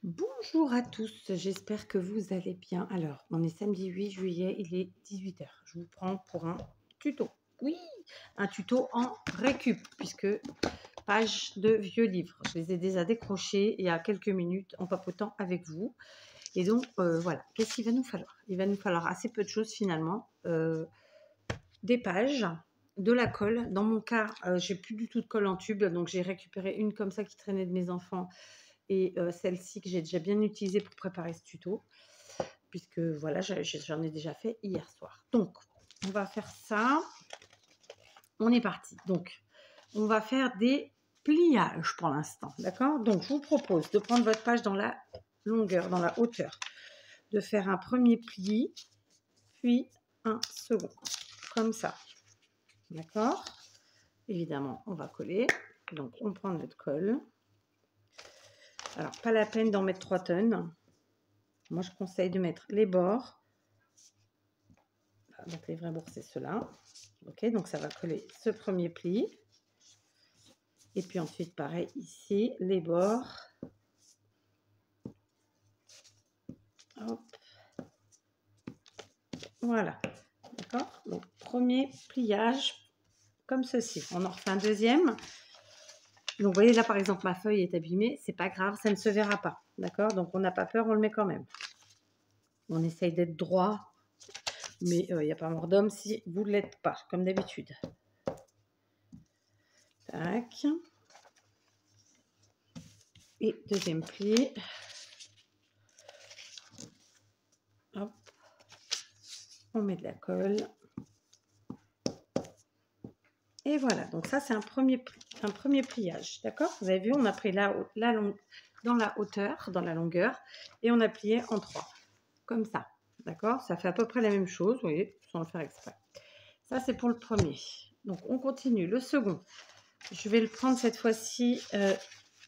Bonjour à tous, j'espère que vous allez bien. Alors, on est samedi 8 juillet, il est 18 h. Je vous prends pour un tuto. Oui, un tuto en récup, puisque page de vieux livres. Je les ai déjà décrochés il y a quelques minutes en papotant avec vous. Et donc, voilà, qu'est-ce qu'il va nous falloir? Il va nous falloir assez peu de choses finalement. Des pages, de la colle. Dans mon cas, j'ai plus du tout de colle en tube, donc j'ai récupéré une comme ça qui traînait de mes enfants. Et celle-ci que j'ai déjà bien utilisée pour préparer ce tuto, puisque voilà, j'en ai déjà fait hier soir. Donc, on va faire ça. On est parti. Donc, on va faire des pliages pour l'instant, d'accord? Donc, je vous propose de prendre votre page dans la longueur, dans la hauteur, de faire un premier pli, puis un second, comme ça, d'accord? Évidemment, on va coller. Donc, on prend notre colle. Alors, pas la peine d'en mettre 3 tonnes. Moi, je conseille de mettre les bords. Donc, les vrais bords, c'est ceux-là. Ok, donc ça va coller ce premier pli. Et puis ensuite, pareil, ici, les bords. Hop. Voilà. D'accord? Donc, premier pliage, comme ceci. On en refait un deuxième. Donc, vous voyez, là, par exemple, ma feuille est abîmée. C'est pas grave, ça ne se verra pas. D'accord? Donc, on n'a pas peur, on le met quand même. On essaye d'être droit. Mais il n'y a pas mort d'homme si vous ne l'êtes pas, comme d'habitude. Tac. Et deuxième pli. Hop. On met de la colle. Et voilà, donc ça c'est un premier pliage, d'accord? Vous avez vu, on a pris dans la hauteur, dans la longueur, et on a plié en 3, comme ça, d'accord? Ça fait à peu près la même chose, vous voyez, sans le faire exprès. Ça c'est pour le premier. Donc on continue. Le second, je vais le prendre cette fois-ci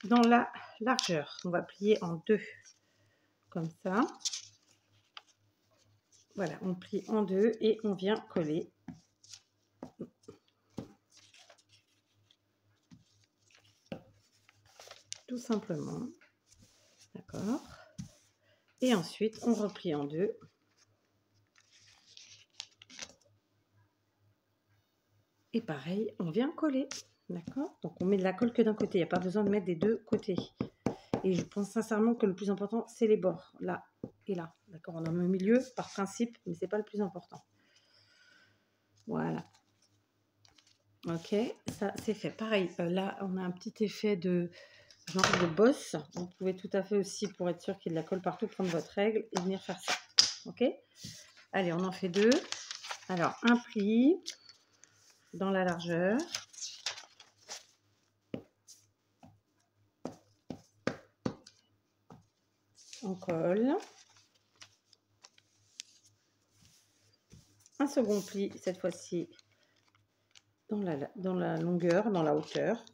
dans la largeur. On va plier en 2, comme ça. Voilà, on plie en 2 et on vient coller. Tout simplement. D'accord. Et ensuite, on replie en 2. Et pareil, on vient coller. D'accord? Donc, on met de la colle que d'un côté. Il n'y a pas besoin de mettre des deux côtés. Et je pense sincèrement que le plus important, c'est les bords. Là et là. D'accord? On en met au milieu par principe, mais ce n'est pas le plus important. Voilà. Ok, ça c'est fait. Pareil, là, on a un petit effet de genre de bosse. Vous pouvez tout à fait aussi, pour être sûr qu'il y ait de la colle partout, prendre votre règle et venir faire ça. Ok? Allez, on en fait 2. Alors, un pli dans la largeur. On colle. Un second pli, cette fois-ci, dans la longueur, dans la hauteur.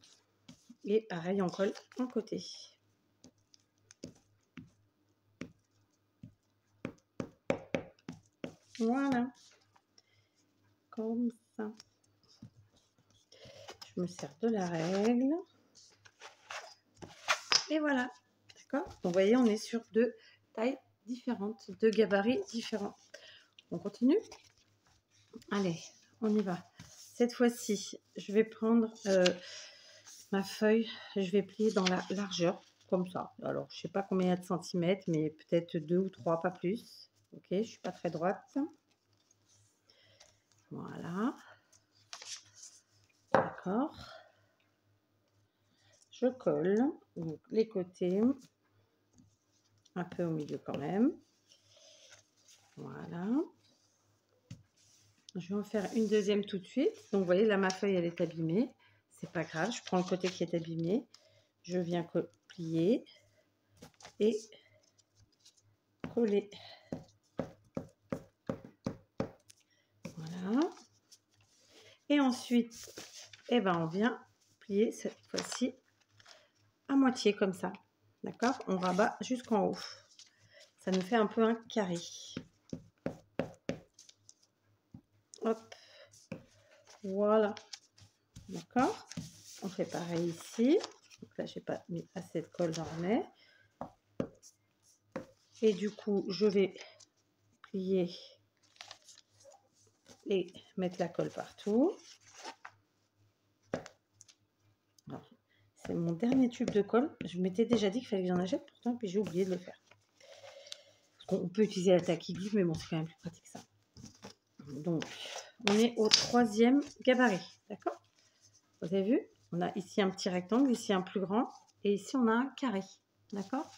Et pareil, on colle un côté. Voilà. Comme ça. Je me sers de la règle. Et voilà. D'accord? Donc, vous voyez, on est sur 2 tailles différentes, 2 gabarits différents. On continue? Allez, on y va. Cette fois-ci, je vais prendre ma feuille, je vais plier dans la largeur, comme ça. Alors, je ne sais pas combien il y a de centimètres, mais peut-être 2 ou 3, pas plus. Ok, je ne suis pas très droite. Voilà. D'accord. Je colle donc les côtés, un peu au milieu quand même. Voilà. Je vais en faire une deuxième tout de suite. Donc, vous voyez, là, ma feuille, elle est abîmée. C'est pas grave, je prends le côté qui est abîmé. Je viens plier et coller. Voilà. Et ensuite, eh ben, on vient plier cette fois-ci à moitié comme ça. D'accord? On rabat jusqu'en haut. Ça nous fait un peu un carré. Hop. Voilà. D'accord? On fait pareil ici. Donc là, j'ai pas mis assez de colle, j'en remets. Et du coup, je vais plier et mettre la colle partout. C'est mon dernier tube de colle. Je m'étais déjà dit qu'il fallait que j'en achète pourtant, puis j'ai oublié de le faire. On peut utiliser la taille glue, mais bon, c'est quand même plus pratique ça. Donc, on est au 3e gabarit, d'accord? Vous avez vu? On a ici un petit rectangle, ici un plus grand, et ici on a un carré, d'accord?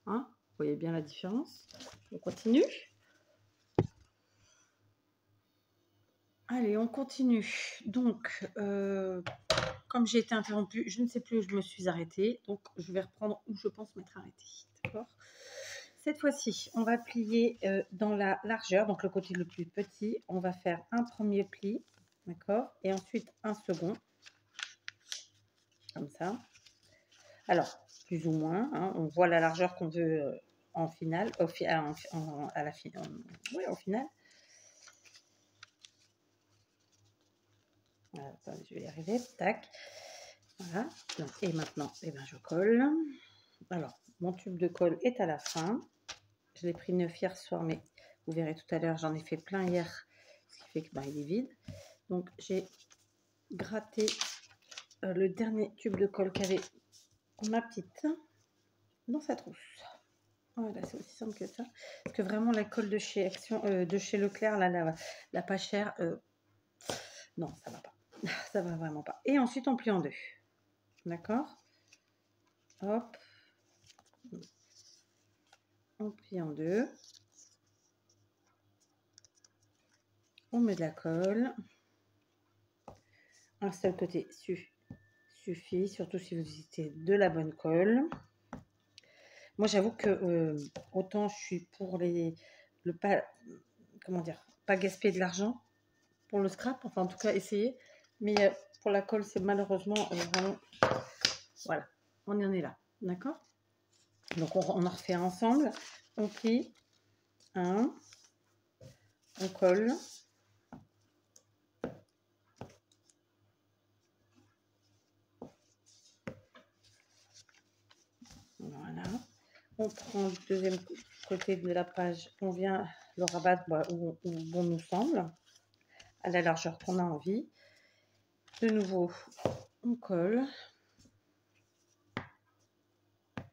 Hein? Vous voyez bien la différence? On continue. Allez, on continue. Donc, comme j'ai été interrompue, je ne sais plus où je me suis arrêtée, donc je vais reprendre où je pense m'être arrêtée, d'accord? Cette fois-ci, on va plier dans la largeur, donc le côté le plus petit. On va faire un premier pli, d'accord? Et ensuite un second, comme ça. Alors, plus ou moins, hein, on voit la largeur qu'on veut en finale, au final. Voilà, attendez, je vais y arriver, tac. Voilà, donc, et maintenant, eh ben, je colle. Alors, mon tube de colle est à la fin. Je l'ai pris neuf hier soir, mais vous verrez tout à l'heure, j'en ai fait plein hier, ce qui fait que il est vide. Donc, j'ai gratté le dernier tube de colle qu'avait ma petite dans sa trousse. Voilà, c'est aussi simple que ça. Parce que vraiment, la colle de chez Action, de chez Leclerc, là, la pas chère, non, ça va pas. Ça va vraiment pas. Et ensuite, on plie en deux. D'accord? Hop. On plie en deux. On met de la colle. Un seul côté suffit, surtout si vous utilisez de la bonne colle. Moi, j'avoue que autant je suis pour comment dire, pas gaspiller de l'argent pour le scrap, enfin en tout cas essayer. Mais pour la colle, c'est malheureusement vraiment, voilà, on en est là, d'accord? Donc on en refait ensemble. On plie un, on colle. Voilà. On prend le deuxième côté de la page, on vient le rabattre où bon nous semble, à la largeur qu'on a envie. De nouveau, on colle.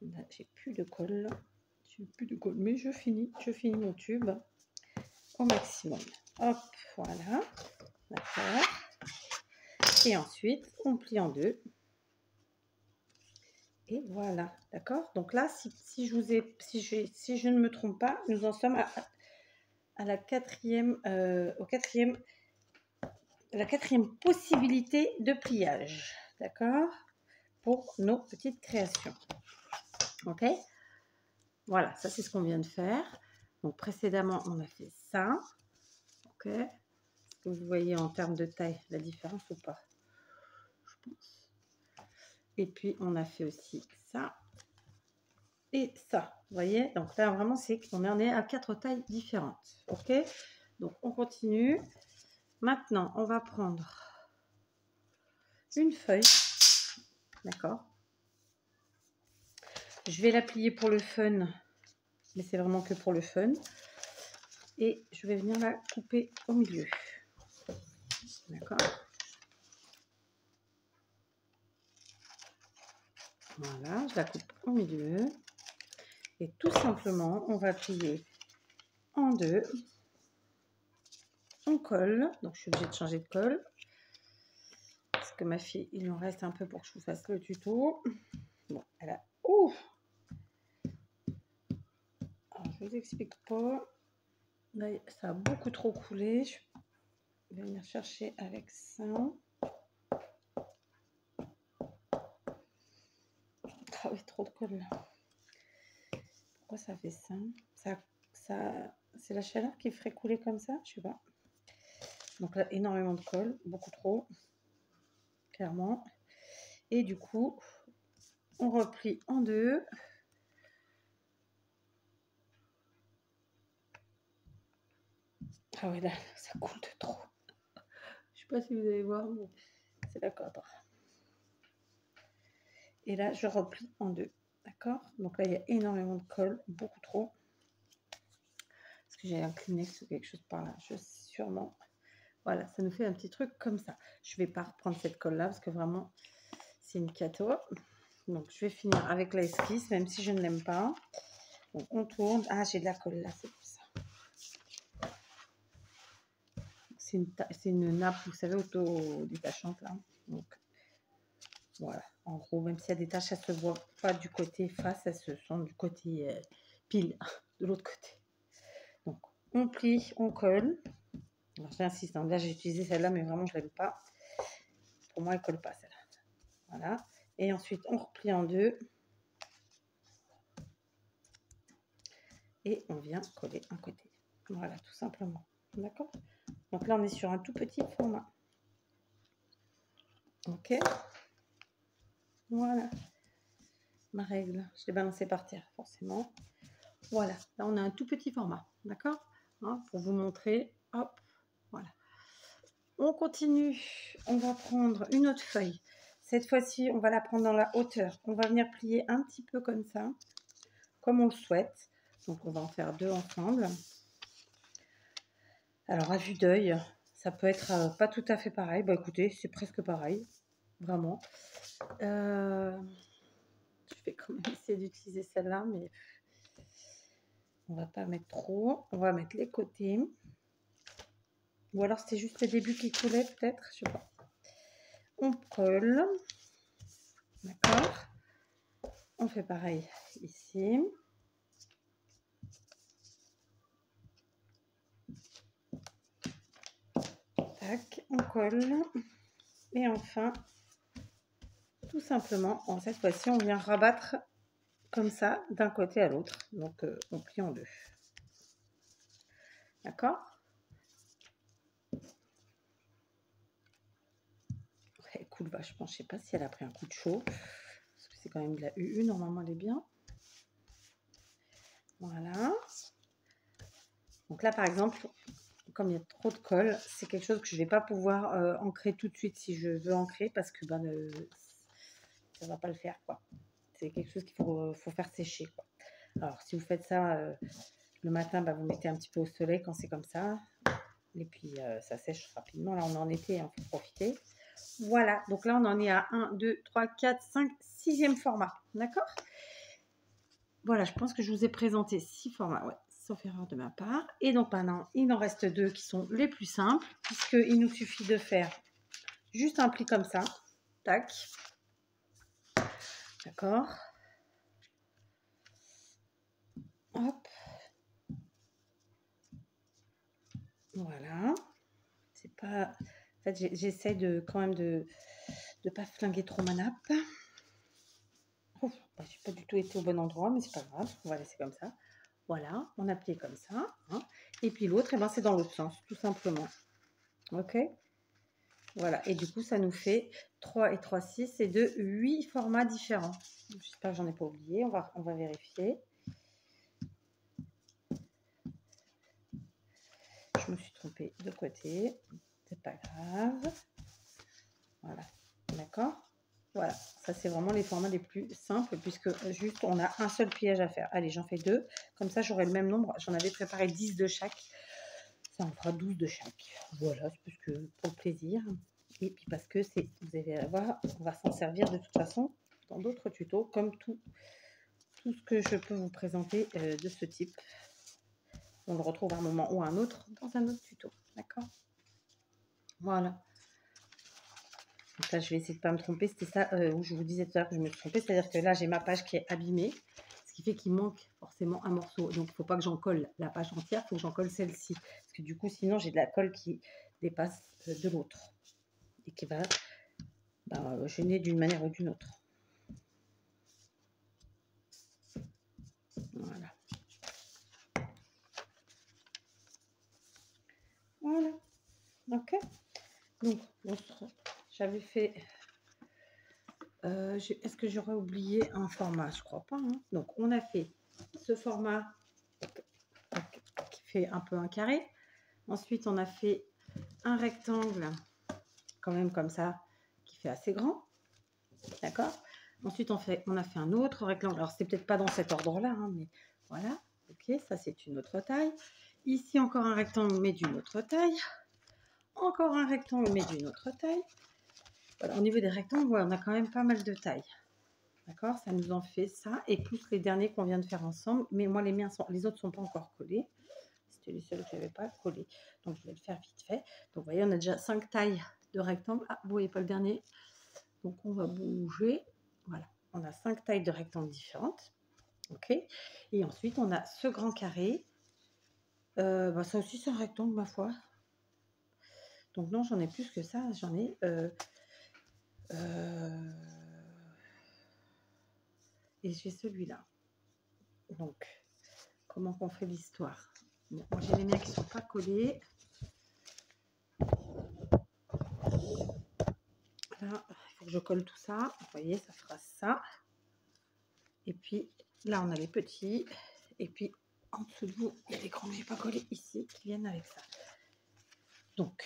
Là, j'ai plus de colle. Mais je finis mon tube au maximum. Hop, voilà. D'accord. Et ensuite, on plie en deux. Et voilà, d'accord. Donc là, si je ne me trompe pas, nous en sommes à la quatrième, la quatrième possibilité de pliage, d'accord, pour nos petites créations. Ok, voilà, ça c'est ce qu'on vient de faire. Donc précédemment, on a fait ça. Ok, est-ce que vous voyez en termes de taille la différence ou pas? Je pense. Et puis on a fait aussi ça et ça. Vous voyez, donc là vraiment c'est qu'on en est à 4 tailles différentes. Ok, donc on continue. Maintenant, on va prendre une feuille, d'accord. Je vais la plier pour le fun, mais c'est vraiment que pour le fun. Et je vais venir la couper au milieu. D'accord. Voilà, je la coupe au milieu. Et tout simplement, on va plier en deux. On colle. Donc, je suis obligée de changer de colle. Parce que ma fille, il en reste un peu pour que je vous fasse le tuto. Bon, elle a... Ouh! Alors, je vous explique pas. Là, ça a beaucoup trop coulé. Je vais venir chercher avec ça. Ah oui, trop de colle là. Pourquoi ça fait ça? C'est la chaleur qui ferait couler comme ça? Je sais pas. Donc là, énormément de colle, beaucoup trop, clairement. Et du coup, on replie en deux. Ah ouais, là, ça coule de trop. Je sais pas si vous allez voir, mais c'est la corde. Et là, je replie en deux. D'accord? Donc là, il y a énormément de colle, beaucoup trop. que j'ai un Kleenex ou quelque chose par là. Je sais sûrement. Voilà, ça nous fait un petit truc comme ça. Je vais pas reprendre cette colle là parce que vraiment c'est une cato. Donc je vais finir avec la esquisse même si je ne l'aime pas. Donc on tourne. Ah, j'ai de la colle là, c'est pour ça. C'est une nappe, vous savez, auto-détachante là. Donc voilà, en gros, même s'il y a des taches, elles se voient pas du côté face, elles se sont du côté pile, de l'autre côté. Donc on plie, on colle. Alors j'insiste, hein, là j'ai utilisé celle-là, mais vraiment je l'aime pas. Pour moi, elle colle pas celle-là. Voilà. Et ensuite, on replie en deux. Et on vient coller un côté. Voilà, tout simplement. D'accord? Donc là, on est sur un tout petit format. Ok? Voilà. Ma règle. Je l'ai balancée par terre, forcément. Voilà. Là, on a un tout petit format. D'accord? Hein, pour vous montrer. Hop. Voilà. On continue. On va prendre une autre feuille. Cette fois-ci, on va la prendre dans la hauteur. On va venir plier un petit peu comme ça. Comme on le souhaite. Donc, on va en faire deux ensemble. Alors, à vue d'œil, ça peut être pas tout à fait pareil. Bah, écoutez, c'est presque pareil. Vraiment. Je vais quand même essayer d'utiliser celle-là, mais on va pas mettre trop. On va mettre les côtés. Ou alors, c'était juste le début qui coulait, peut-être. Je sais pas. On colle. D'accord. On fait pareil ici. Tac, on colle. Et enfin, tout simplement, cette fois-ci, on vient rabattre comme ça, d'un côté à l'autre. Donc, on plie en deux. D'accord? Elle coule vachement. Je sais pas si elle a pris un coup de chaud. Parce que c'est quand même de la UU. Normalement, elle est bien. Voilà. Donc là, par exemple, comme il y a trop de colle, c'est quelque chose que je ne vais pas pouvoir ancrer tout de suite si je veux ancrer parce que ça ne va pas le faire, quoi. C'est quelque chose qu'il faut faire sécher, quoi. Alors, si vous faites ça le matin, vous mettez un petit peu au soleil quand c'est comme ça. Et puis, ça sèche rapidement. Là, on est en été, il faut profiter. Voilà. Donc là, on en est à 1, 2, 3, 4, 5, 6e format. D'accord? Voilà, je pense que je vous ai présenté 6 formats, ouais, sauf erreur de ma part. Et donc maintenant, il en reste 2 qui sont les plus simples, puisqu'il nous suffit de faire juste un pli comme ça. Tac. D'accord. Hop. Voilà. C'est pas... En fait, j'essaie quand même de ne pas flinguer trop ma nappe. Je n'ai pas du tout été au bon endroit, mais c'est pas grave. On va laisser comme ça. Voilà, on a plié comme ça. Hein. Et puis l'autre, c'est dans l'autre sens, tout simplement. Ok? Voilà, et du coup, ça nous fait 3 et 3, 6 et de 8 formats différents. J'espère que j'en ai pas oublié. On va vérifier. Je me suis trompée de côté. C'est pas grave. Voilà, d'accord? Voilà, ça c'est vraiment les formats les plus simples puisque juste on a un seul pliage à faire. Allez, j'en fais 2. Comme ça, j'aurai le même nombre. J'en avais préparé 10 de chaque. Ça en fera 12 de chaque. Voilà, c'est parce que pour le plaisir. Et puis parce que vous allez voir, on va s'en servir de toute façon dans d'autres tutos, comme tout ce que je peux vous présenter de ce type. On le retrouve à un moment ou à un autre dans un autre tuto. D'accord? Voilà. Donc là, je vais essayer de ne pas me tromper. C'était ça où je vous disais tout à l'heure que je me suis trompée. C'est-à-dire que là, j'ai ma page qui est abîmée, ce qui fait qu'il manque forcément un morceau. Donc, il ne faut pas que j'en colle la page entière, il faut que j'en colle celle-ci. Parce que du coup, sinon, j'ai de la colle qui dépasse de l'autre et qui va gêner d'une manière ou d'une autre. Voilà. Voilà. Ok. Donc, j'avais fait... Est-ce que j'aurais oublié un format? Je crois pas. Hein. Donc, on a fait ce format qui fait un peu un carré. Ensuite, on a fait un rectangle, quand même comme ça, qui fait assez grand. D'accord? Ensuite, on a fait un autre rectangle. Alors, c'est peut-être pas dans cet ordre-là, hein, mais voilà. Ok, ça, c'est une autre taille. Ici, encore un rectangle, mais d'une autre taille. Encore un rectangle, mais d'une autre taille. Voilà, au niveau des rectangles, ouais, on a quand même pas mal de tailles. D'accord, ça nous en fait ça. Et plus les derniers qu'on vient de faire ensemble. Mais moi, les autres ne sont pas encore collés. C'était les seuls que je n'avais pas collés. Donc, je vais le faire vite fait. Donc, vous voyez, on a déjà 5 tailles de rectangles. Ah, vous voyez pas le dernier. Donc, on va bouger. Voilà, on a 5 tailles de rectangles différentes. OK. Et ensuite, on a ce grand carré. Ça aussi, c'est un rectangle, ma foi. Donc, non, j'en ai plus que ça. J'en ai... et j'ai celui-là. Donc, comment qu'on fait l'histoire? Bon, j'ai les miens qui ne sont pas collés. Là, il faut que je colle tout ça. Vous voyez, ça fera ça. Et puis, là, on a les petits. Et puis, en dessous de vous, il y a les grands que je n'ai pas collés ici qui viennent avec ça. Donc,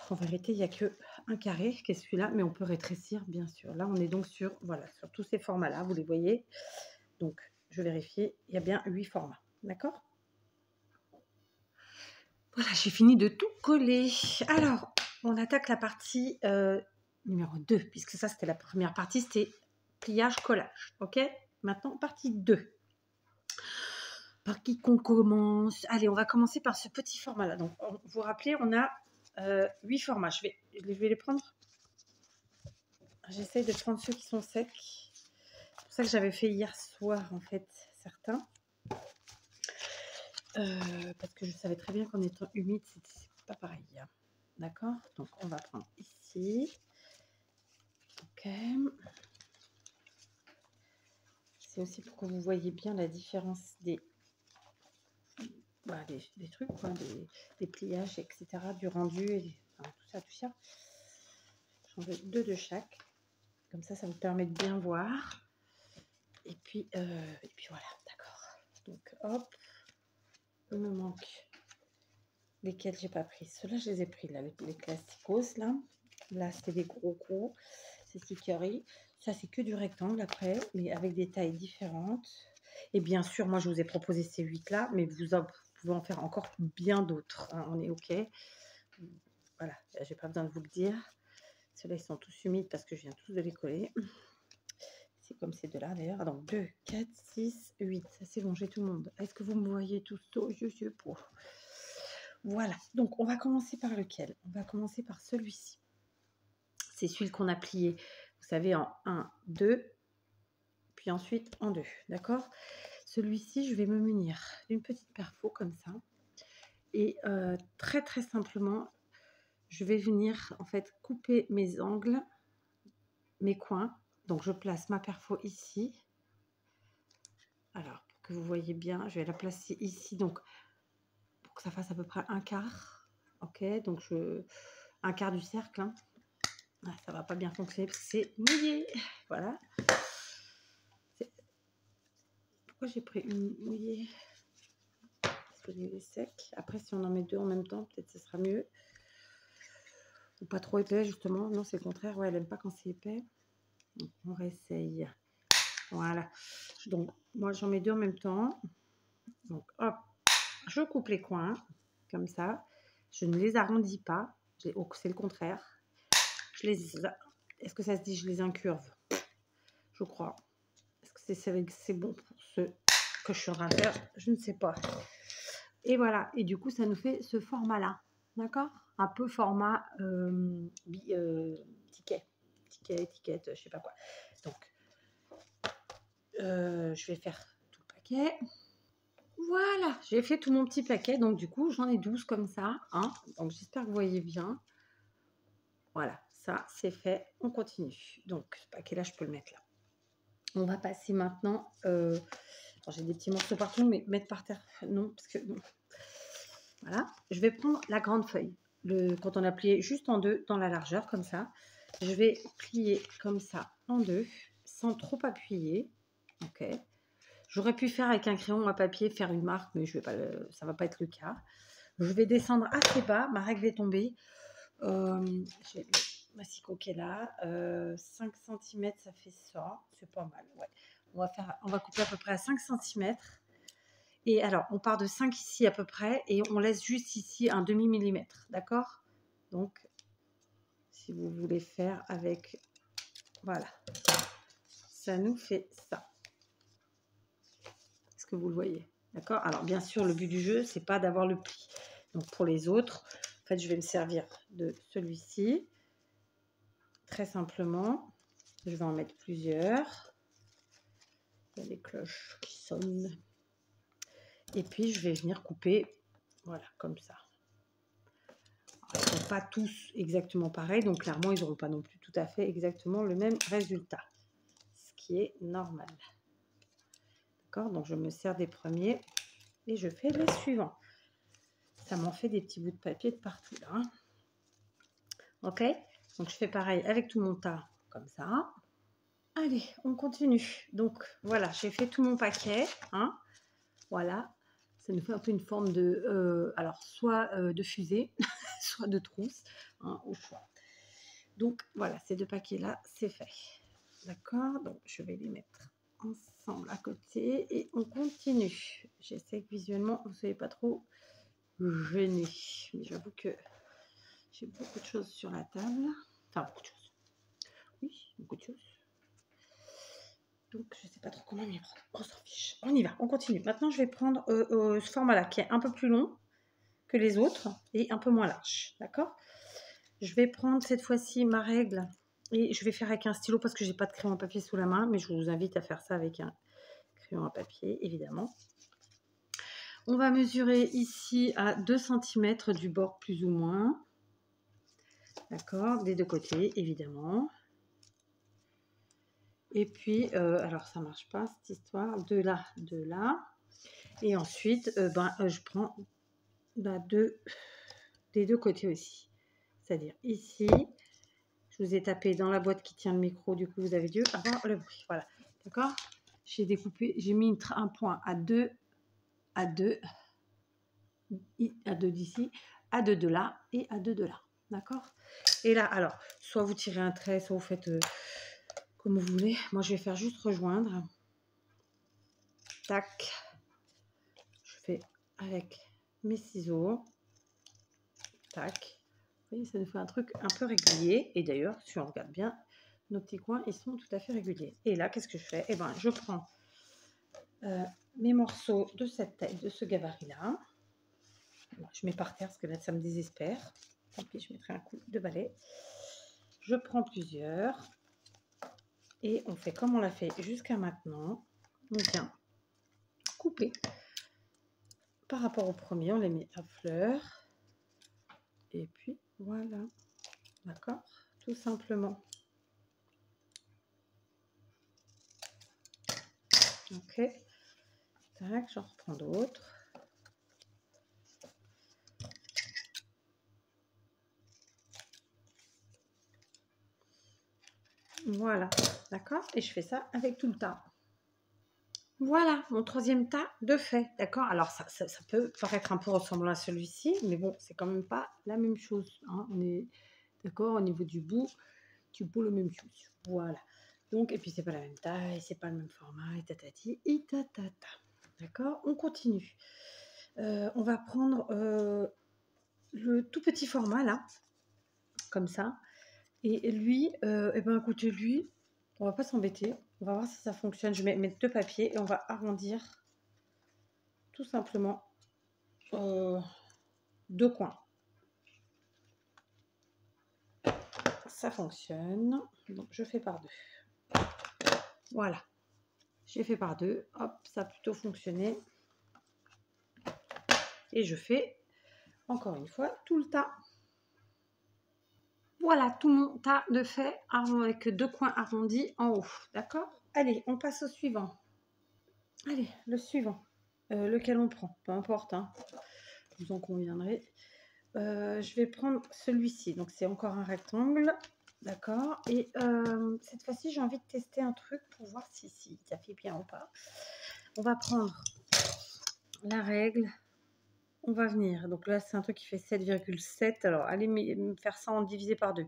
en vérité, il n'y a qu'un carré qui est celui-là, mais on peut rétrécir, bien sûr. Là, on est donc sur, voilà, sur tous ces formats-là, vous les voyez. Donc, je vérifie, il y a bien 8 formats. D'accord? Voilà, j'ai fini de tout coller. Alors, on attaque la partie numéro 2, puisque ça, c'était la première partie, c'était pliage-collage. OK? Maintenant, partie 2. Par qui qu'on commence? Allez, on va commencer par ce petit format-là. Donc, vous vous rappelez, on a 8 formats. Je vais les prendre. J'essaye de prendre ceux qui sont secs. C'est pour ça que j'avais fait hier soir, en fait, certains. Parce que je savais très bien qu'en étant humide, c'est pas pareil. Hein. D'accord? Donc, on va prendre ici. Ok. C'est aussi pour que vous voyez bien la différence des trucs, quoi, des pliages, etc., du rendu, et, enfin, tout ça. J'en veux 2 de chaque. Comme ça vous permet de bien voir. Et puis voilà, d'accord. Donc, hop. Il me manque lesquels j'ai pas pris. Ceux-là, je les ai pris, là, les classicos, là. Là, c'était des gros. C'est stickery. Ça, c'est que du rectangle après, mais avec des tailles différentes. Et bien sûr, moi, je vous ai proposé ces 8-là, mais vous pouvez en faire encore bien d'autres. Hein, on est OK. Voilà, j'ai pas besoin de vous le dire. Ceux-là, ils sont tous humides parce que je viens tous de les coller. C'est comme ces deux-là, d'ailleurs. Donc, 2, 4, 6, 8. Ça, c'est bon, j'ai tout le monde. Est-ce que vous me voyez tous? Je suis pour. Voilà. Donc, on va commencer par lequel? On va commencer par celui-ci. C'est celui qu'on a plié, vous savez, en 1, 2, puis ensuite en 2, d'accord? Celui-ci, je vais me munir d'une petite perfo comme ça. Et très simplement, je vais venir en fait couper mes angles, mes coins. Donc, je place ma perfo ici. Alors, pour que vous voyez bien, je vais la placer ici. Donc, pour que ça fasse à peu près un quart. Ok, donc un quart du cercle. Hein. Ah, ça va pas bien fonctionner parce que c'est mouillé. Voilà. Pourquoi j'ai pris une mouillée? Parce que j'ai sec. Après, si on en met 2 en même temps, peut-être ce sera mieux. Ou pas trop épais, justement. Non, c'est le contraire. Ouais, elle aime pas quand c'est épais. Donc, on réessaye. Voilà. Donc, moi, j'en mets 2 en même temps. Donc, hop, je coupe les coins. Comme ça. Je ne les arrondis pas. C'est le contraire. Est-ce que ça se dit je les incurve? Je crois. Est-ce que c'est bon pour ce que je suis en train de faire? Je ne sais pas. Et voilà. Et du coup, ça nous fait ce format-là. D'accord? Un peu format ticket, étiquette, je sais pas quoi. Donc, je vais faire tout le paquet. Voilà, j'ai fait tout mon petit paquet. Donc, du coup, j'en ai 12 comme ça. Hein. Donc, j'espère que vous voyez bien. Voilà, ça, c'est fait. On continue. Donc, ce paquet-là, je peux le mettre là. On va passer maintenant... j'ai des petits morceaux partout, mais mettre par terre, non, parce que... Bon. Voilà, je vais prendre la grande feuille. Quand on a plié juste en 2 dans la largeur, comme ça, je vais plier comme ça en 2, sans trop appuyer. Ok. J'aurais pu faire avec un crayon à papier, faire une marque, mais ça ne va pas être le cas. Je vais descendre assez bas, ma règle est tombée. J'ai le massicot qui est là. 5 cm, ça fait ça. C'est pas mal, ouais. On va couper à peu près à 5 cm. Et alors, on part de 5 ici à peu près et on laisse juste ici un demi-millimètre, d'accord? Donc, si vous voulez faire avec... Voilà. Ça nous fait ça. Est-ce que vous le voyez? D'accord? Alors, bien sûr, le but du jeu, c'est pas d'avoir le pli. Donc, pour les autres, en fait, je vais me servir de celui-ci. Très simplement. Je vais en mettre plusieurs. Il y a des cloches qui sonnent. Et puis, je vais venir couper, voilà, comme ça. Alors, ils ne sont pas tous exactement pareils, donc clairement, ils n'auront pas non plus tout à fait exactement le même résultat. Ce qui est normal. D'accord? Donc, je me sers des premiers et je fais les suivants. Ça m'en fait des petits bouts de papier de partout, là. Hein. Ok? Donc, je fais pareil avec tout mon tas, comme ça. Allez, on continue. Donc, voilà, j'ai fait tout mon paquet. Hein. Voilà. Ça nous fait un peu une forme de... alors, soit de fusée, soit de trousse, hein, au choix. Donc, voilà, ces deux paquets-là, c'est fait. D'accord? Donc, je vais les mettre ensemble à côté et on continue. J'essaie que visuellement, vous ne soyez pas trop gênés. Mais j'avoue que j'ai beaucoup de choses sur la table. Enfin, beaucoup de choses. Oui, beaucoup de choses. Donc, je ne sais pas trop comment m'y prendre. On s'en fiche. On y va, on continue. Maintenant, je vais prendre ce format-là qui est un peu plus long que les autres et un peu moins large. D'accord? Je vais prendre cette fois-ci ma règle et je vais faire avec un stylo parce que j'ai pas de crayon à papier sous la main, mais je vous invite à faire ça avec un crayon à papier, évidemment. On va mesurer ici à 2 cm du bord plus ou moins. D'accord? Des deux côtés, évidemment. Et puis, alors ça marche pas cette histoire, de là, de là. Et ensuite, je prends des deux côtés aussi. C'est-à-dire ici, je vous ai tapé dans la boîte qui tient le micro, du coup vous avez dû avoir le bruit. Voilà, d'accord? J'ai découpé, j'ai mis un point à 2 d'ici, à 2 de là et à 2 de là. D'accord? Et là, alors, soit vous tirez un trait, soit vous faites comme vous voulez. Moi, je vais faire juste rejoindre. Tac. Je fais avec mes ciseaux. Tac. Vous voyez, ça nous fait un truc un peu régulier. Et d'ailleurs, si on regarde bien, nos petits coins, ils sont tout à fait réguliers. Et là, qu'est-ce que je fais? Eh bien, je prends mes morceaux de cette taille, de ce gabarit-là. Je mets par terre parce que là, ça me désespère. Tant pis, je mettrai un coup de balai. Je prends plusieurs. Et on fait comme on l'a fait jusqu'à maintenant. On vient couper. Par rapport au premier, on les met à fleur. Et puis, voilà. D'accord? Tout simplement. Ok. Tac, j'en reprends d'autres. Voilà. D'accord? Et je fais ça avec tout le tas. Voilà, mon troisième tas de fait. D'accord? Alors, ça peut paraître un peu ressemblant à celui-ci, mais bon, c'est quand même pas la même chose. Hein. On est d'accord au niveau du bout la même chose. Voilà. Donc, et puis, c'est pas la même taille, c'est pas le même format, et tatati, et tatata. D'accord? On continue. On va prendre le tout petit format, là, comme ça. Et lui, eh ben, écoutez, lui, on va pas s'embêter. On va voir si ça fonctionne. Je vais mettre deux papiers et on va arrondir tout simplement deux coins. Ça fonctionne. Donc, je fais par deux. Voilà. J'ai fait par deux. Hop, ça a plutôt fonctionné. Et je fais, encore une fois, tout le tas. Voilà, tout mon tas de fait avec deux coins arrondis en haut. D'accord? Allez, on passe au suivant. Allez, le suivant. Lequel on prend? Peu importe, hein. Vous en conviendrez. Je vais prendre celui-ci. Donc, c'est encore un rectangle. D'accord? Et cette fois-ci, j'ai envie de tester un truc pour voir si ça fait bien ou pas. On va prendre la règle. On va venir. Donc là, c'est un truc qui fait 7,7. Alors, allez me faire ça en divisé par 2.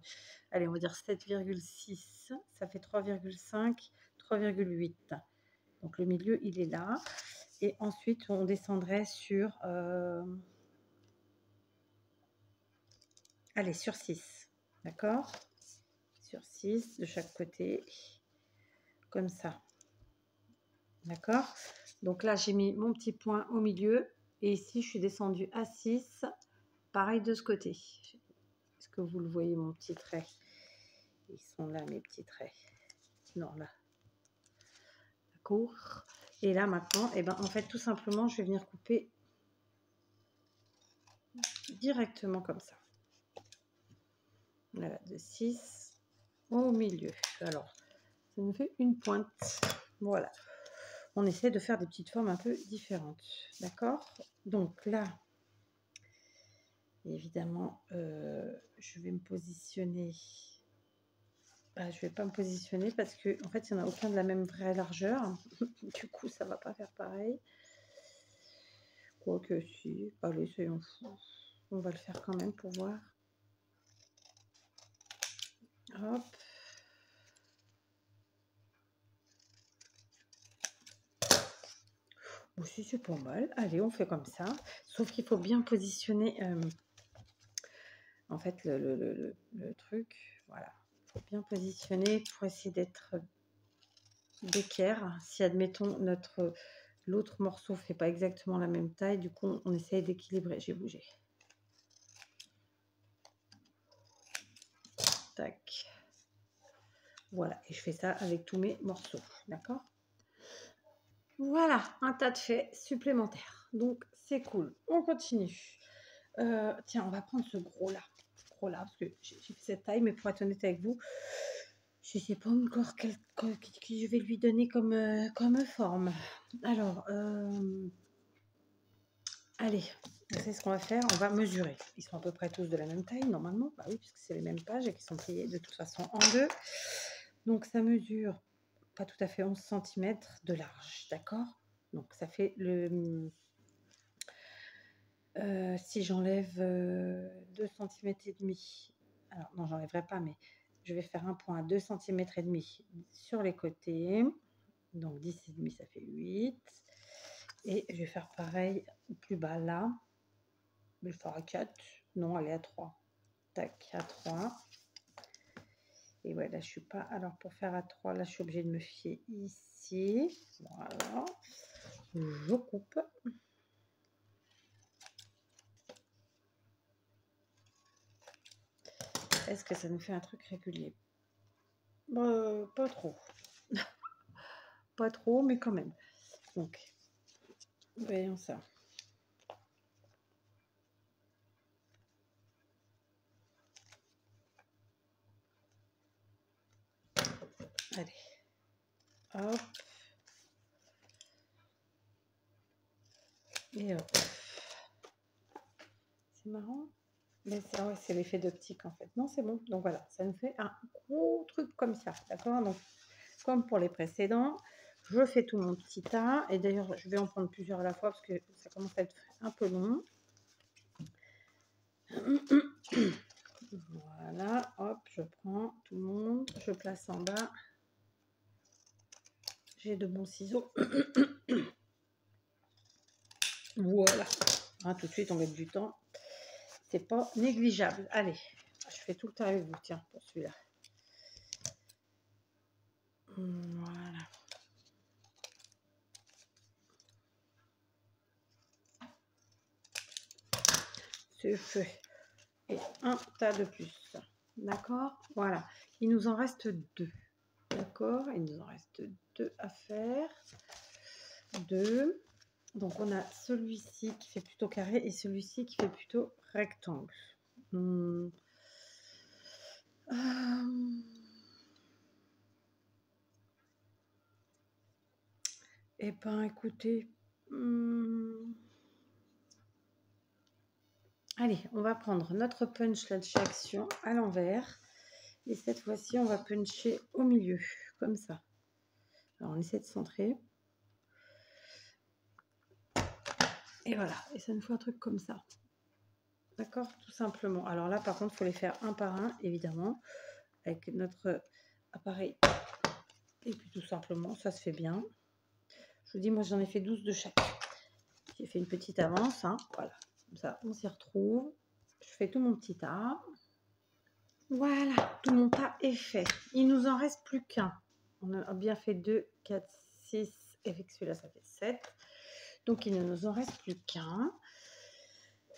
Allez, on va dire 7,6. Ça fait 3,5, 3,8. Donc, le milieu, il est là. et ensuite on descendrait sur allez, sur 6, d'accord, sur 6 de chaque côté, comme ça, d'accord. Donc là j'ai mis mon petit point au milieu et ici je suis descendue à 6, pareil de ce côté. Est-ce que vous le voyez, mon petit trait? Ils sont là, mes petits traits. Non, là. D'accord. Et là, maintenant, et ben, en fait, tout simplement, je vais venir couper directement comme ça. Voilà, de 6 au milieu. Alors, ça nous fait une pointe. Voilà. On essaie de faire des petites formes un peu différentes. D'accord? Donc là, évidemment, je vais me positionner. Je ne vais pas me positionner parce que en fait, il n'y en a aucun de la même vraie largeur. Du coup, ça ne va pas faire pareil. Quoique si. Allez, soyons fous. On va le faire quand même pour voir. Hop. Aussi, c'est pas mal. Allez, on fait comme ça. Sauf qu'il faut bien positionner en fait le truc. Voilà. Il faut bien positionner pour essayer d'être d'équerre. Si admettons l'autre morceau fait pas exactement la même taille, du coup on essaye d'équilibrer. J'ai bougé. Tac. Voilà. Et je fais ça avec tous mes morceaux. D'accord? Voilà, un tas de faits supplémentaires. Donc, c'est cool. On continue. Tiens, on va prendre ce gros-là. Parce que j'ai fait cette taille, mais pour être honnête avec vous, je ne sais pas encore qui je vais lui donner comme forme. Alors, allez, c'est ce qu'on va faire. On va mesurer. Ils sont à peu près tous de la même taille, normalement. Bah oui, puisque c'est les mêmes pages et qui sont pliées de toute façon en deux. Donc, ça mesure pas tout à fait 11 cm de large, d'accord? Donc, ça fait le... si j'enlève 2 cm et demi, alors non, j'enlèverai pas, mais je vais faire un point à 2 cm et demi sur les côtés. Donc 10 et demi, ça fait 8. Et je vais faire pareil plus bas là. Je vais faire à 4. Non, elle est à 3. Tac, à 3. Et ouais, là, je suis pas... Alors, pour faire à 3, là, je suis obligée de me fier ici. Voilà. Je coupe. Est-ce que ça nous fait un truc régulier? Pas trop. Pas trop, mais quand même. Donc, voyons ça. Allez. Hop. Et hop. C'est marrant. Mais c'est l'effet d'optique en fait. Non, c'est bon. Donc voilà, ça nous fait un gros truc comme ça. D'accord? Donc, comme pour les précédents, je fais tout mon petit tas. Et d'ailleurs, je vais en prendre plusieurs à la fois parce que ça commence à être un peu long. Voilà, hop, je prends tout le monde, je place en bas. J'ai de bons ciseaux. Voilà. Hein, tout de suite, on gagne du temps. C'est pas négligeable. Allez, je fais tout le temps avec vous, tiens, pour celui-là. Voilà. C'est fait. Et un tas de plus. D'accord? Voilà. Il nous en reste 2. D'accord? Il nous en reste 2 à faire. 2. Donc, on a celui-ci qui fait plutôt carré et celui-ci qui fait plutôt rectangle. Eh ben, écoutez... Allez, on va prendre notre punch là de chez Action à l'envers. Et cette fois-ci, on va puncher au milieu, comme ça. Alors, on essaie de centrer. Et voilà, et ça nous fait un truc comme ça. D'accord? Tout simplement. Alors là, par contre, il faut les faire un par un, évidemment, avec notre appareil. Et puis tout simplement, ça se fait bien. Je vous dis, moi, j'en ai fait 12 de chaque. J'ai fait une petite avance, hein, voilà. Comme ça, on s'y retrouve. Je fais tout mon petit tas. Voilà, tout mon tas est fait. Il nous en reste plus qu'un. On a bien fait 2, 4, 6, et avec celui-là, ça fait 7. Donc, il ne nous en reste plus qu'un.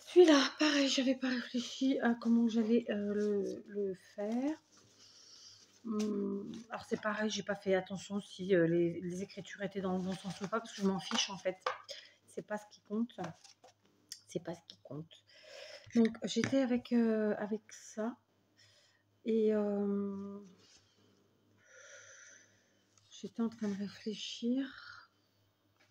Celui-là, pareil, j'avais pas réfléchi à comment j'allais le faire. Alors, c'est pareil, j'ai pas fait attention si les écritures étaient dans le bon sens ou pas, parce que je m'en fiche, en fait. C'est pas ce qui compte. C'est pas ce qui compte. Donc, j'étais avec ça. Et j'étais en train de réfléchir.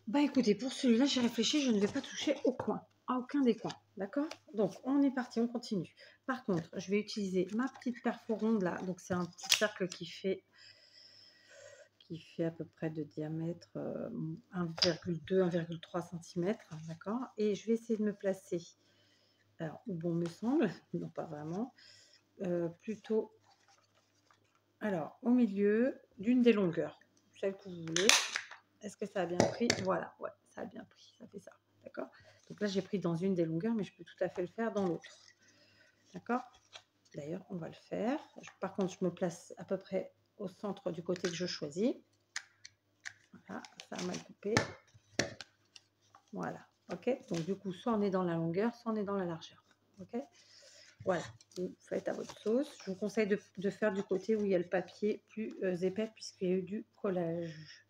Bah écoutez, pour celui-là, j'ai réfléchi, je ne vais pas toucher au coin, à aucun des coins, d'accord? Donc, on est parti, on continue. Par contre, je vais utiliser ma petite perforonde là. Donc, c'est un petit cercle qui fait à peu près de diamètre 1,2, 1,3 cm, d'accord? Et je vais essayer de me placer, alors, où bon me semble, non pas vraiment, plutôt, alors, au milieu d'une des longueurs, celle que vous voulez. Est-ce que ça a bien pris? Voilà, ouais, ça a bien pris, ça fait ça, d'accord? Donc là, j'ai pris dans une des longueurs, mais je peux tout à fait le faire dans l'autre, d'accord? D'ailleurs, on va le faire. Par contre, je me place à peu près au centre du côté que je choisis. Voilà, ça a mal coupé. Voilà, ok? Donc du coup, soit on est dans la longueur, soit on est dans la largeur, ok? Voilà, vous faites à votre sauce. Je vous conseille de faire du côté où il y a le papier plus épais, puisqu'il y a eu du collage.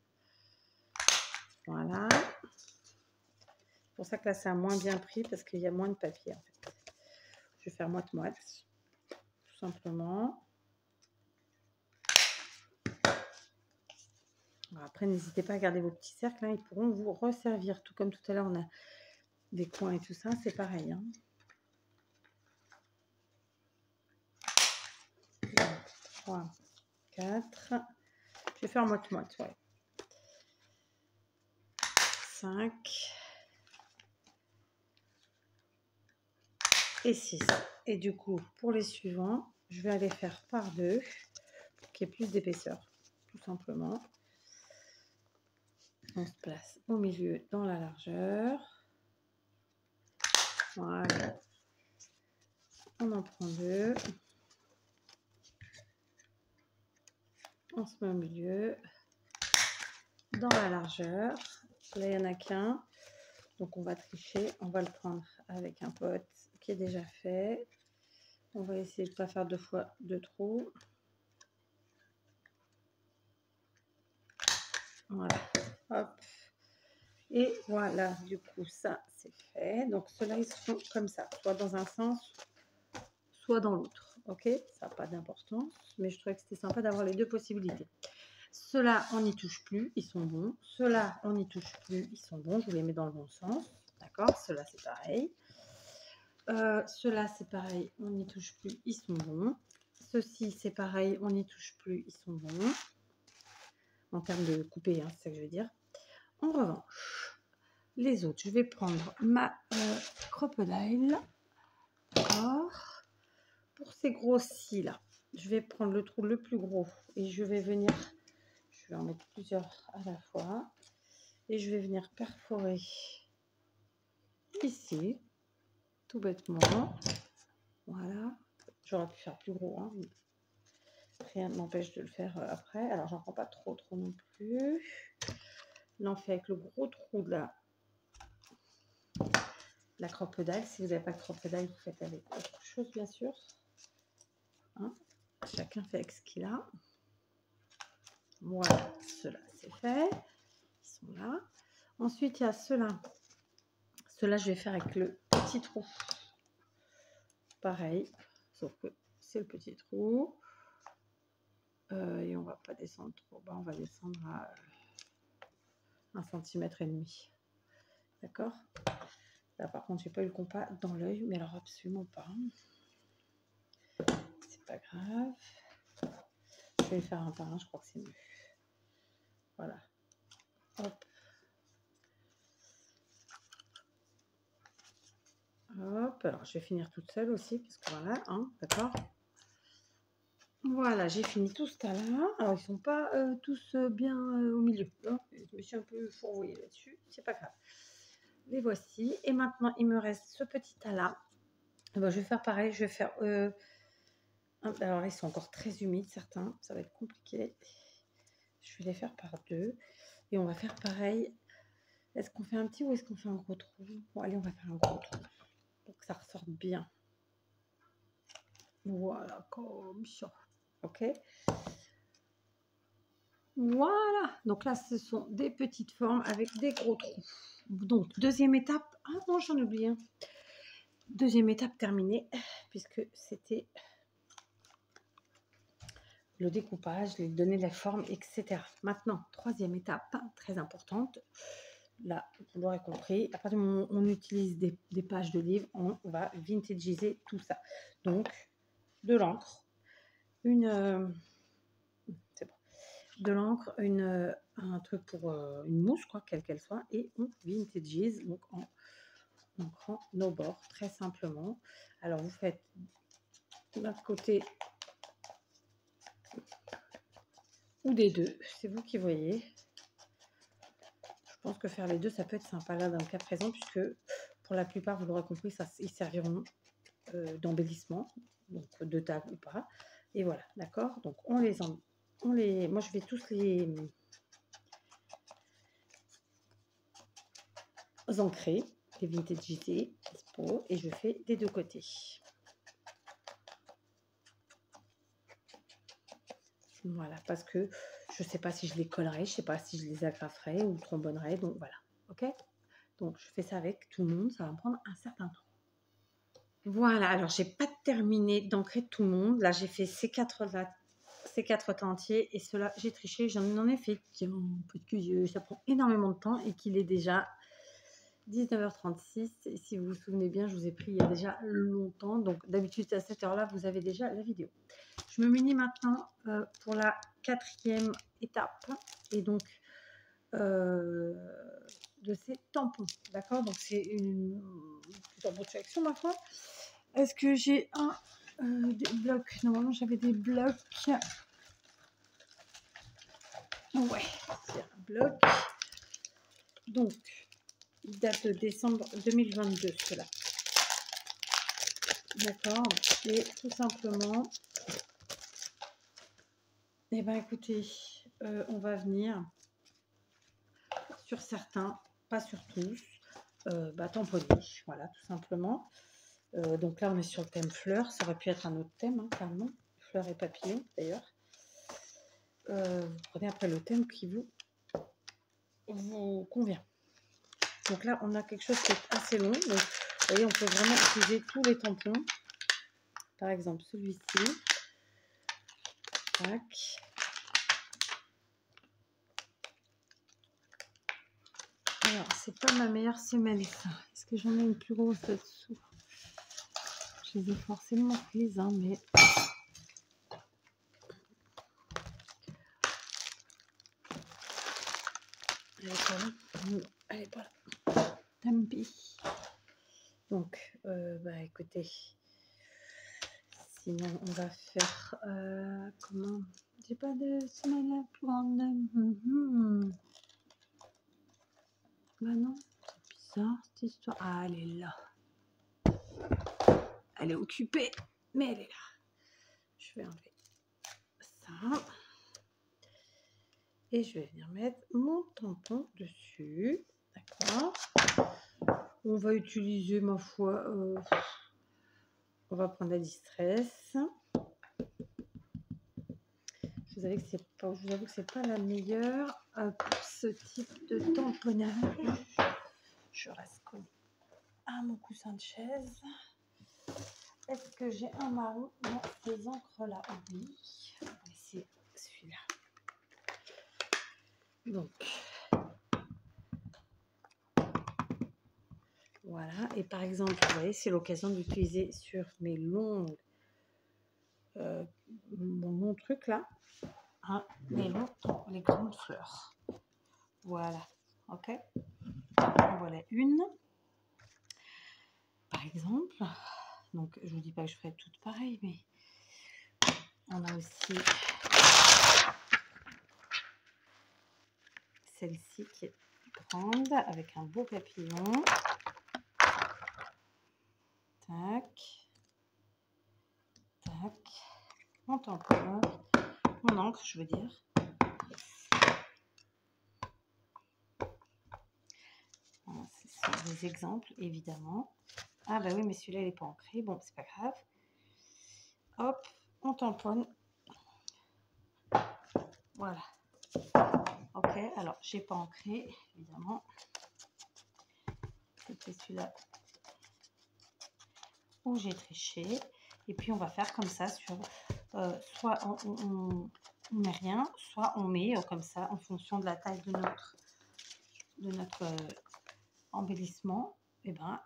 Voilà. C'est pour ça que là, ça a moins bien pris, parce qu'il y a moins de papier, en fait. Je vais faire moite-moite, tout simplement. Alors après, n'hésitez pas à garder vos petits cercles, hein, ils pourront vous resservir. Tout comme tout à l'heure, on a des coins et tout ça, c'est pareil. Hein. 3, 4. Je vais faire moite-moite, ouais. 5 et 6. Et du coup, pour les suivants, je vais aller faire par 2 pour qu'il y ait plus d'épaisseur, tout simplement. On se place au milieu dans la largeur. Voilà. On en prend 2. On se met au milieu dans la largeur. Là, il n'y en a qu'un. Donc, on va tricher. On va le prendre avec un pote qui est déjà fait. On va essayer de ne pas faire 2 fois 2 trous. Voilà. Hop. Et voilà, du coup, ça, c'est fait. Donc, ceux-là, ils sont comme ça, soit dans un sens, soit dans l'autre. Ok, ça n'a pas d'importance, mais je trouvais que c'était sympa d'avoir les deux possibilités. Ceux-là, on n'y touche plus, ils sont bons. Ceux-là, on n'y touche plus, ils sont bons. Je vous les mets dans le bon sens. D'accord, ceux-là, c'est pareil. Ceux-là, c'est pareil, on n'y touche plus, ils sont bons. Ceux-ci, c'est pareil, on n'y touche plus, ils sont bons. En termes de couper, hein, c'est ça que je veux dire. En revanche, les autres, je vais prendre ma crocodile. D'accord. Pour ces gros-ci, là, je vais prendre le trou le plus gros et je vais venir, je vais en mettre plusieurs à la fois. Et je vais venir perforer ici, tout bêtement. Voilà. J'aurais pu faire plus gros, hein. Rien ne m'empêche de le faire après. Alors, j'en prends pas trop non plus. Là, on fait avec le gros trou de la crocodile. Si vous n'avez pas de crocodile, vous faites avec autre chose, bien sûr. Hein, chacun fait avec ce qu'il a. Voilà, ceux-là, c'est fait. Ils sont là. Ensuite, il y a ceux-là. Ceux-là, je vais faire avec le petit trou. Pareil, sauf que c'est le petit trou. Et on va pas descendre trop bas, on va descendre à 1,5 cm. D'accord? Là, par contre, j'ai pas eu le compas dans l'œil, mais alors absolument pas. C'est pas grave. Je vais faire un par un, je crois que c'est mieux. Voilà. Hop. Hop. Alors, je vais finir toute seule aussi, parce que voilà, hein, d'accord? Voilà, j'ai fini tout ce tas-là. Alors, ils sont pas tous bien au milieu, hein. Je me suis un peu fourvoyée là-dessus. C'est pas grave. Les voici. Et maintenant, il me reste ce petit tas-là. Eh ben, je vais faire pareil. Je vais faire... alors, ils sont encore très humides, certains. Ça va être compliqué. Je vais les faire par deux. Et on va faire pareil. Est-ce qu'on fait un petit ou est-ce qu'on fait un gros trou? Bon, allez, on va faire un gros trou. Pour que ça ressorte bien. Voilà, comme ça. Ok. Voilà. Donc là, ce sont des petites formes avec des gros trous. Donc, deuxième étape. Ah non, j'en oublie un. Deuxième étape terminée, puisque c'était le découpage, lui donner de la forme, etc. Maintenant, troisième étape, très importante. Là, vous l'aurez compris, à partir du moment où on utilise des pages de livres, on va vintagiser tout ça. Donc, de l'encre, c'est bon, de l'encre, un truc pour une mousse, quoi, quelle qu'elle soit, et on vintagise, donc on prend nos bords, très simplement. Alors, vous faites d'un côté ou des deux, c'est vous qui voyez. Je pense que faire les deux, ça peut être sympa là dans le cas présent, puisque pour la plupart, vous l'aurez compris, ça, ils serviront d'embellissement, donc de table ou pas. Et voilà, d'accord. Donc moi je vais tous les ancrer, les vintagisés, et je fais des deux côtés. Voilà, parce que je ne sais pas si je les collerai, je ne sais pas si je les agraferai ou trombonnerai, donc voilà, ok. Donc je fais ça avec tout le monde, ça va me prendre un certain temps. Voilà, alors j'ai pas terminé d'ancrer tout le monde. Là, j'ai fait ces quatre temps entiers et ceux-là, j'ai triché, j'en ai fait qu'un, parce que ça prend énormément de temps et qu'il est déjà 19h36. Et si vous vous souvenez bien, je vous ai pris il y a déjà longtemps. Donc d'habitude, à cette heure-là, vous avez déjà la vidéo. Je me munis maintenant pour la quatrième étape et donc de ces tampons. D'accord. Donc c'est une tampon de sélection, ma foi. Est-ce que j'ai des blocs? Normalement, j'avais des blocs. Ouais, c'est un bloc. Donc, il date de décembre 2022, cela. D'accord. Et tout simplement, eh bien, écoutez, on va venir sur certains, pas sur tous, tamponner. Voilà, tout simplement. Donc là, on est sur le thème fleurs. Ça aurait pu être un autre thème, hein, carrément. Fleurs et papillons, d'ailleurs. Vous prenez après le thème qui vous convient. Donc là, on a quelque chose qui est assez long. Donc, vous voyez, on peut vraiment utiliser tous les tampons. Par exemple, celui-ci. Tac. Alors, c'est pas ma meilleure semelle, ça. Est-ce que j'en ai une plus grosse là-dessous? Je les ai forcément prises, hein, mais... Elle est pas là. Elle est pas là. Tant pis. Donc, écoutez... Sinon, on va faire... comment? J'ai pas de semelle plus grande. Bah non, c'est bizarre cette histoire. Ah, elle est là. Elle est occupée, mais elle est là. Je vais enlever ça. Et je vais venir mettre mon tampon dessus. D'accord. On va utiliser, ma foi, on va prendre la distress. Je vous avoue que c'est pas la meilleure pour ce type de tamponnage. Je reste collée à mon coussin de chaise. Est-ce que j'ai un marron dans ces encres-là? Oui, c'est celui-là. Donc, voilà. Et par exemple, vous voyez, c'est l'occasion d'utiliser sur mes longues, mon long truc là, hein, les grandes fleurs. Voilà. Ok. Voilà une. Par exemple. Donc, je vous dis pas que je ferai toutes pareilles, mais On a aussi celle-ci qui est grande avec un beau papillon. Tac. Tac. Mon tampon. Mon encre, je veux dire. Voilà, ce sont des exemples, évidemment. Ah bah oui, mais celui-là, il n'est pas ancré. Bon, c'est pas grave. Hop, on tamponne. Voilà. Ok, alors, j'ai pas ancré, évidemment. C'était celui-là où j'ai triché. Et puis, on va faire comme ça sur... soit on met rien, soit on met comme ça, en fonction de la taille de notre embellissement, et ben,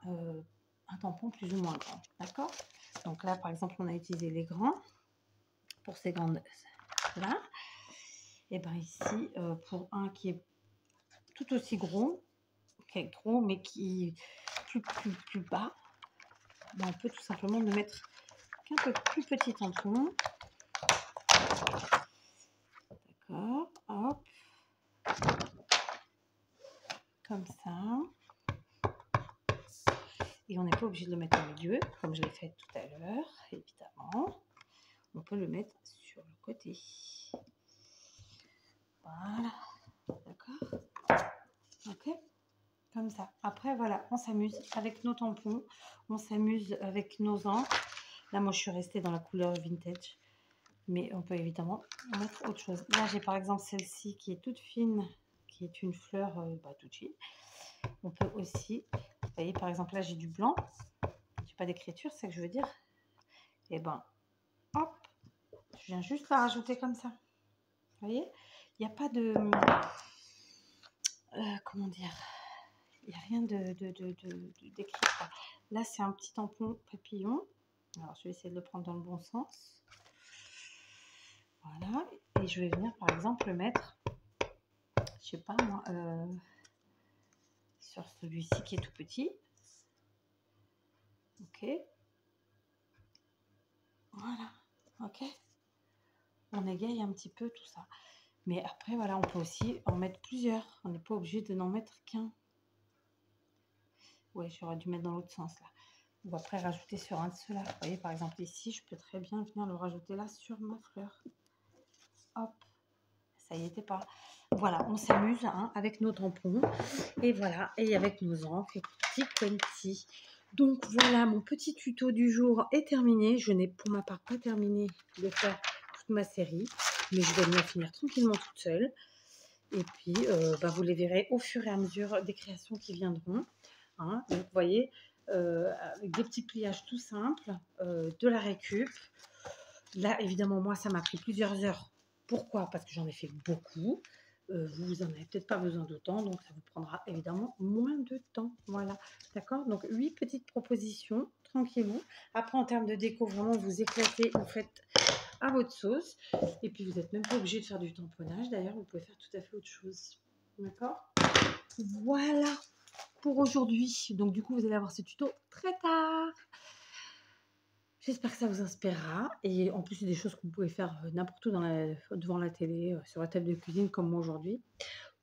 un tampon plus ou moins grand. D'accord? Donc là, par exemple, on a utilisé les grands pour ces grandes là. Et ben ici, pour un qui est tout aussi gros, qui est gros, mais qui est plus bas, ben on peut tout simplement ne mettre qu'un peu plus petit tampon. D'accord, hop, comme ça. Et on n'est pas obligé de le mettre au milieu, comme je l'ai fait tout à l'heure, évidemment. On peut le mettre sur le côté. Voilà, d'accord. Ok, comme ça. Après, voilà, on s'amuse avec nos tampons, on s'amuse avec nos encres. Là, moi, je suis restée dans la couleur vintage, mais on peut évidemment mettre autre chose. Là, j'ai par exemple celle-ci qui est toute fine, qui est une fleur toute fine. On peut aussi, vous voyez, par exemple, là, j'ai du blanc. J'ai pas d'écriture, c'est ce que je veux dire. Et ben, hop, je viens juste la rajouter comme ça. Vous voyez, il n'y a pas de... comment dire, il n'y a rien d'écrit. Là, c'est un petit tampon papillon. Alors, je vais essayer de le prendre dans le bon sens. Voilà. Et je vais venir, par exemple, le mettre, je sais pas moi, sur celui-ci qui est tout petit. Ok. Voilà. Ok. On égaye un petit peu tout ça. Mais après, voilà, on peut aussi en mettre plusieurs. On n'est pas obligé de n'en mettre qu'un. Ouais, j'aurais dû mettre dans l'autre sens là. Ou après rajouter sur un de ceux-là. Vous voyez, par exemple ici, je peux très bien venir le rajouter là sur ma fleur. Hop, ça y était pas. Voilà, on s'amuse hein, avec nos tampons. Et voilà, et avec nos encres et petit quanti. Donc voilà, mon petit tuto du jour est terminé. Je n'ai pour ma part pas terminé de faire toute ma série. Mais je vais venir finir tranquillement toute seule. Et puis, vous les verrez au fur et à mesure des créations qui viendront. Hein. Donc, vous voyez, avec des petits pliages tout simples, de la récup. Là, évidemment, moi, ça m'a pris plusieurs heures. Pourquoi? Parce que j'en ai fait beaucoup. Vous en avez peut-être pas besoin d'autant, donc ça vous prendra évidemment moins de temps. Voilà, d'accord? Donc, 8 petites propositions, tranquillou. Après, en termes de déco, vraiment, vous éclatez, vous faites à votre sauce. Et puis, vous n'êtes même pas obligé de faire du tamponnage. D'ailleurs, vous pouvez faire tout à fait autre chose. D'accord? Voilà pour aujourd'hui. Donc, du coup, vous allez avoir ce tuto très tard. J'espère que ça vous inspirera. Et en plus, c'est des choses que vous pouvez faire n'importe où devant la télé, sur la table de cuisine, comme moi aujourd'hui.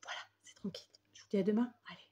Voilà, c'est tranquille. Je vous dis à demain. Allez.